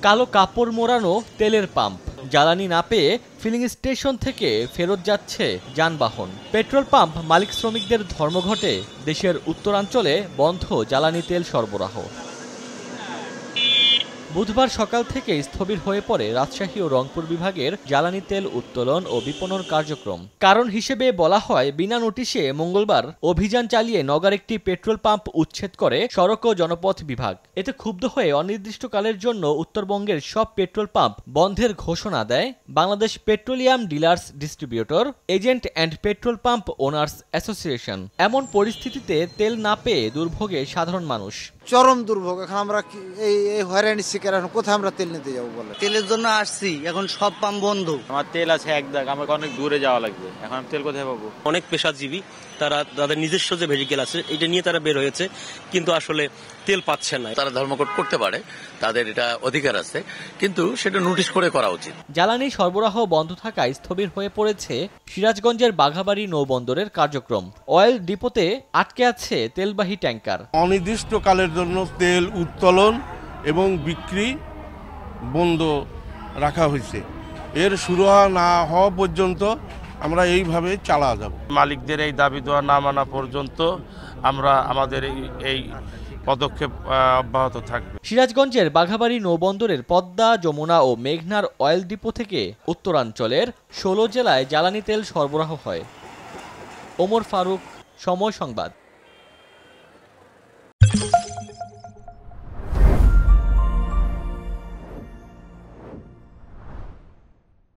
কালো কাপড় মোড়ানো তেলের পাম্প, জ্বালানি না পেয়ে ফিলিং স্টেশন থেকে ফেরত যাচ্ছে যানবাহন। পেট্রোল পাম্প মালিক শ্রমিকদের ধর্মঘটে দেশের উত্তরাঞ্চলে বন্ধ জ্বালানি তেল সরবরাহ। বুধবার সকাল থেকে স্থবির হয়ে পড়ে রাজশাহী ও রংপুর বিভাগের জ্বালানি তেল উত্তোলন ও বিপণন কার্যক্রম। কারণ হিসেবে বলা হয়, বিনা নোটিশে মঙ্গলবার অভিযান চালিয়ে নগর একটি পেট্রোল পাম্প উচ্ছেদ করে সড়ক ও জনপথ বিভাগ। এতে ক্ষুব্ধ হয়ে অনির্দিষ্টকালের জন্য উত্তরবঙ্গের সব পেট্রোল পাম্প বন্ধের ঘোষণা দেয় Bangladesh petroleum dealers distributor agent and petrol pump owners association. এমন পরিস্থিতিতে তেল না পেয়ে দুর্ভোগে সাধারণ মানুষ। চরম দুর্ভোগ। এখন আমরা এই হয়রানি শিকার, এখন কোথায় আমরা তেল নিতে যাবো বলে? তেলের জন্য আসছি, এখন সব পাম্প বন্ধ। আমার তেল আছে এক দাগ, আমাকে অনেক দূরে যাওয়া লাগবে, এখন আমি তেল কোথায় পাবো? অনেক পেশাজীবী তারা তাদের নিজস্ব যে ভেহিকেল আছে এটা নিয়ে তারা বের হয়েছে, কিন্তু আসলে তেল পাচ্ছে না। তারা ধর্মঘট করতে পারে, তাদের এটা অধিকার আছে, কিন্তু সেটা নোটিশ করে করা উচিত। জ্বালানি সরবরাহ বন্ধ থাকায় স্থবির হয়ে পড়েছে সিরাজগঞ্জের বাঘাবাড়ী নৌবন্দরের কার্যক্রম। অয়েল ডিপোতে আটকে আছে তেলবাহী ট্যাঙ্কার। অনির্দিষ্টকালের জন্য তেল উত্তোলন এবং বিক্রি বন্ধ রাখা হয়েছে। এর শুরু না হওয়া পর্যন্ত আমরা এইভাবে চালা যাব। মালিকদের এই দাবি দেওয়া না মানা পর্যন্ত আমরা আমাদের এই পদক্ষেপ অব্যাহত থাকবে। সিরাজগঞ্জের বাঘাবাড়ী নৌবন্দরের পদ্মা, যমুনা ও মেঘনার অয়েল ডিপো থেকে উত্তরাঞ্চলের 16 জেলায় জ্বালানি তেল সরবরাহ হয়। ওমর ফারুক, সময় সংবাদ।